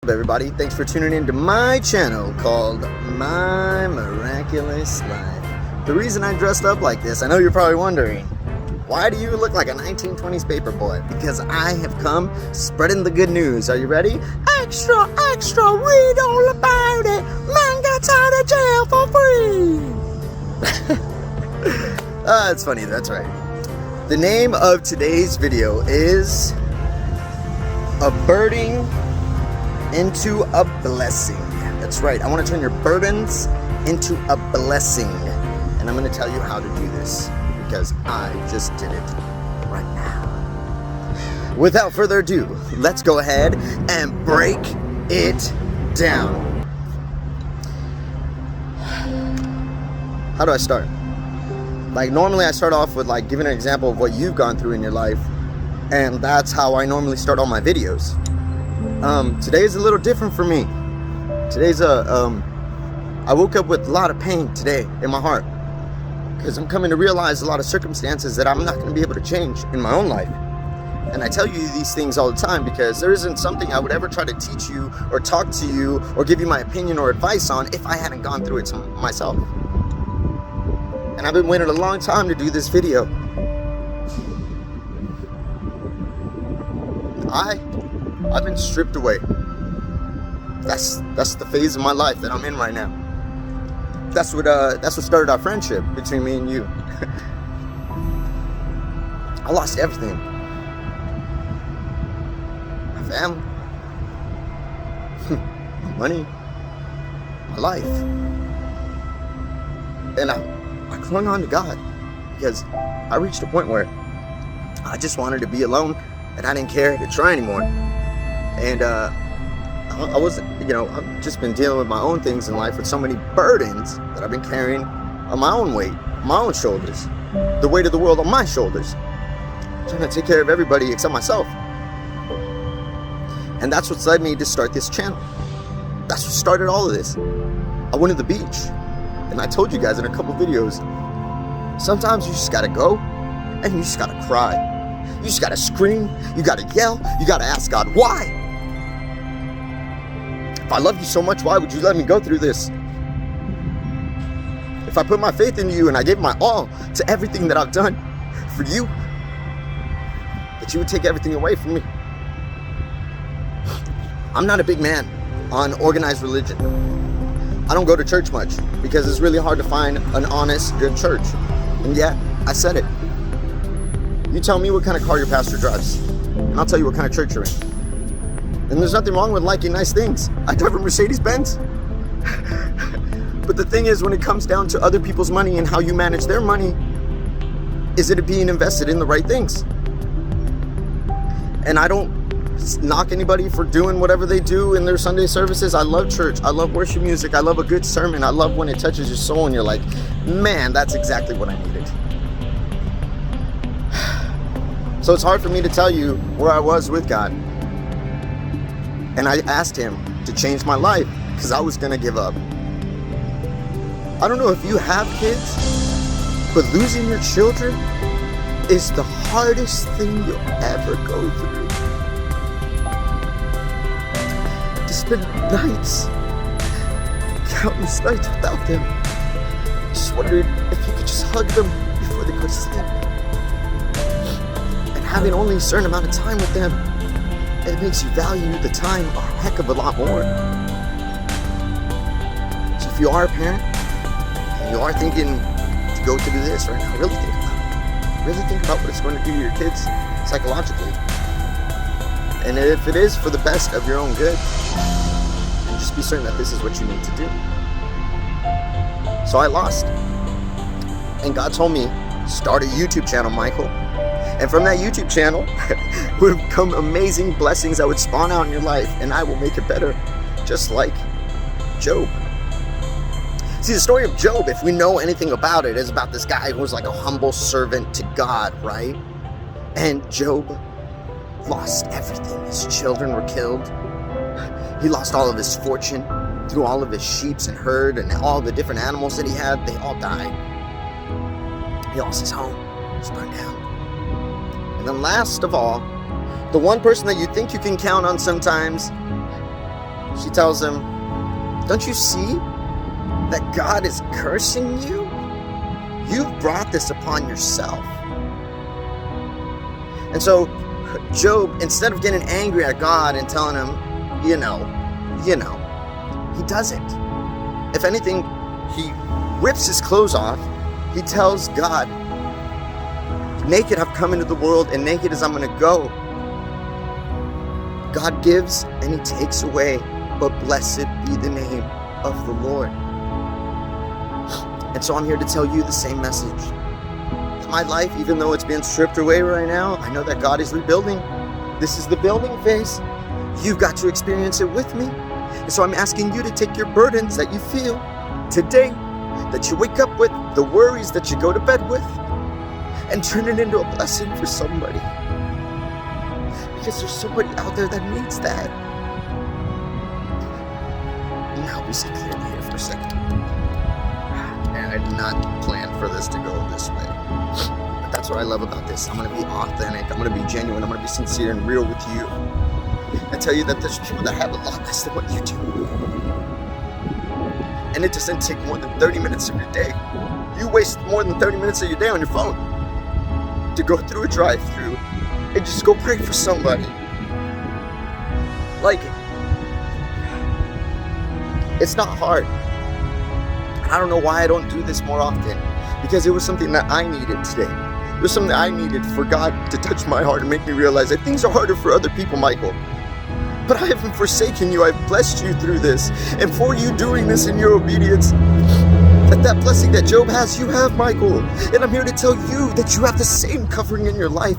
Everybody, thanks for tuning in to my channel called My Miraculous Life. The reason I dressed up like this, I know you're probably wondering, why do you look like a 1920s paper boy? Because I have come spreading the good news. Are you ready? Extra, extra, read all about it. Man gets out of jail for free. It's funny, that's right. The name of today's video is A Birding into a Blessing. That's right, I want to turn your burdens into a blessing. And I'm going to tell you how to do this because I just did it right now. Without further ado, let's go ahead and break it down. How do I start? Like normally I start off with like giving an example of what you've gone through in your life, and that's how I normally start all my videos. Today is a little different for me. Today's I woke up with a lot of pain today in my heart because I'm coming to realize a lot of circumstances that I'm not going to be able to change in my own life. And I tell you these things all the time because there isn't something I would ever try to teach you or talk to you or give you my opinion or advice on if I hadn't gone through it myself. And I've been waiting a long time to do this video. I've been stripped away. That's the phase of my life that I'm in right now. That's what started our friendship between me and you. I lost everything. My family, my money, my life. And I clung on to God because I reached a point where I just wanted to be alone and I didn't care to try anymore. And I wasn't, I've just been dealing with my own things in life with so many burdens that I've been carrying on my own weight, my own shoulders, the weight of the world on my shoulders, trying to take care of everybody except myself. And that's what's led me to start this channel. That's what started all of this. I went to the beach, and I told you guys in a couple videos, sometimes you just gotta go, and you just gotta cry. You just gotta scream, you gotta yell, you gotta ask God, why? If I love you so much, why would you let me go through this? If I put my faith in you and I gave my all to everything that I've done for you, that you would take everything away from me. I'm not a big man on organized religion. I don't go to church much because it's really hard to find an honest, good church. And yet, I said it. You tell me what kind of car your pastor drives, and I'll tell you what kind of church you're in. And there's nothing wrong with liking nice things. I drive a Mercedes-Benz. But the thing is, when it comes down to other people's money and how you manage their money, is it being invested in the right things? And I don't knock anybody for doing whatever they do in their Sunday services. I love church. I love worship music. I love a good sermon. I love when it touches your soul and you're like, man, that's exactly what I needed. So it's hard for me to tell you where I was with God. And I asked him to change my life because I was going to give up. I don't know if you have kids, but losing your children is the hardest thing you'll ever go through. To spend nights, countless nights without them. Just wondering if you could just hug them before they go to sleep. And having only a certain amount of time with them, it makes you value the time a heck of a lot more. So if you are a parent, and you are thinking to go to do this right now, really think about it. Really think about what it's going to do to your kids psychologically. And if it is for the best of your own good, then just be certain that this is what you need to do. So I lost. And God told me, start a YouTube channel, Michael. And from that YouTube channel would come amazing blessings that would spawn out in your life, and I will make it better, just like Job. See, the story of Job, if we know anything about it, is about this guy who was like a humble servant to God, right? And Job lost everything. His children were killed. He lost all of his fortune through all of his sheep and herd and all the different animals that he had. They all died. He lost his home. It was burned down. And then last of all, the one person that you think you can count on sometimes She tells him, don't you see that God is cursing you? You've brought this upon yourself. And so Job, instead of getting angry at God and telling him, you know, he doesn't. If anything, he rips his clothes off. He tells God, naked I've come into the world, and naked as I'm going to go. God gives and he takes away, but blessed be the name of the Lord. And so I'm here to tell you the same message. My life, even though it's being stripped away right now, I know that God is rebuilding. This is the building phase. You've got to experience it with me. And so I'm asking you to take your burdens that you feel today, that you wake up with, the worries that you go to bed with, and turn it into a blessing for somebody. Because there's somebody out there that needs that. Now we sit clearly here for a second. And I did not plan for this to go this way. But that's what I love about this. I'm going to be authentic. I'm going to be genuine. I'm going to be sincere and real with you. And tell you that there's people that have a lot less than what you do. And it doesn't take more than 30 minutes of your day. You waste more than 30 minutes of your day on your phone to go through a drive-thru and just go pray for somebody. Like, it's not hard. I don't know why I don't do this more often, because it was something that I needed today. It was something that I needed for God to touch my heart and make me realize that things are harder for other people, Michael. But I haven't forsaken you. I've blessed you through this. And for you doing this in your obedience, that blessing that Job has, you have, Michael. And I'm here to tell you that you have the same covering in your life.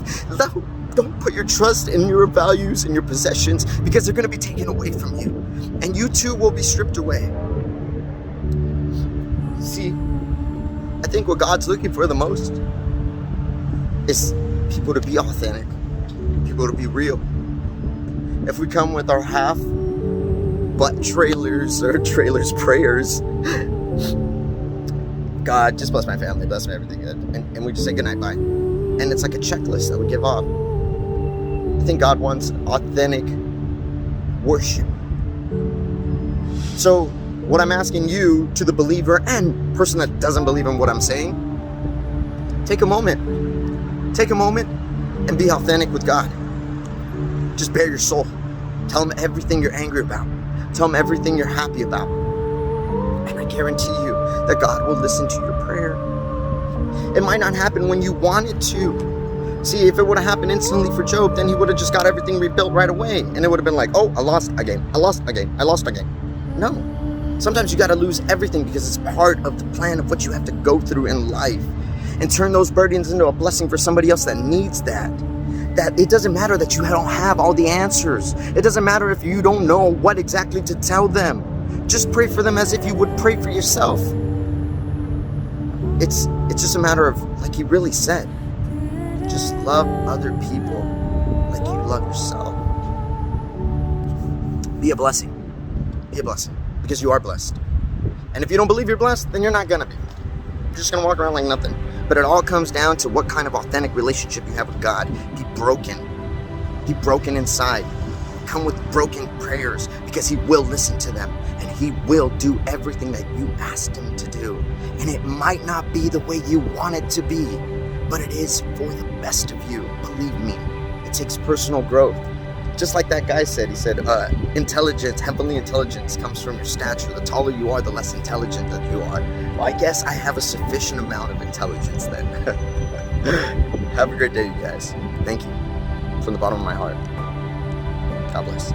Don't put your trust in your values and your possessions, because they're going to be taken away from you. And you too will be stripped away. See, I think what God's looking for the most is people to be authentic, people to be real. If we come with our half butt trailers or trailers prayers, God, just bless my family, bless me, everything good, and we just say goodnight, bye. And it's like a checklist that we give off. I think God wants authentic worship. So what I'm asking you, to the believer and person that doesn't believe in what I'm saying, take a moment and be authentic with God. Just bare your soul. Tell him everything you're angry about. Tell him everything you're happy about. And I guarantee you that God will listen to your prayer. It might not happen when you want it to. See, if it would have happened instantly for Job, then he would have just got everything rebuilt right away. And it would have been like, oh, I lost again. No. Sometimes you got to lose everything, because it's part of the plan of what you have to go through in life. And turn those burdens into a blessing for somebody else that needs that. That it doesn't matter that you don't have all the answers. It doesn't matter if you don't know what exactly to tell them. Just pray for them as if you would pray for yourself. It's just a matter of, like he really said, just love other people like you love yourself. Be a blessing. Be a blessing. Because you are blessed. And if you don't believe you're blessed, then you're not gonna be. You're just gonna walk around like nothing. But it all comes down to what kind of authentic relationship you have with God. Be broken. Be broken inside. Come with broken prayers, because he will listen to them, and he will do everything that you asked him to do. And it might not be the way you want it to be, but it is for the best of you. Believe me, it takes personal growth. Just like that guy said, he said, intelligence, heavenly intelligence comes from your stature. The taller you are, the less intelligent that you are. Well, I guess I have a sufficient amount of intelligence then. Have a great day, you guys. Thank you. From the bottom of my heart. God bless.